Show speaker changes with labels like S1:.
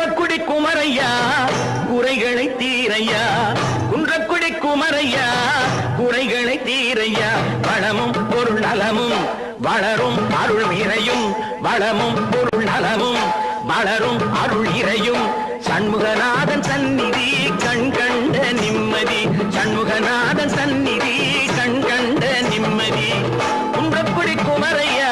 S1: குன்றக்குடி குமரையா குறைகளை தீரையா, குன்றக்குடி குமரையா குறைகளை தீரையா. வளமும் பொருள் நலமும் வளரும் அருள் இறையும், வளமும் பொருள் நலமும் வளரும் அருள் இறையும். சண்முகநாதன் சந்நிதி கண் கண்ட நிம்மதி, சண்முகநாதன் சந்நிதி கண் கண்ட நிம்மதி. குன்றக்குடி குமரையா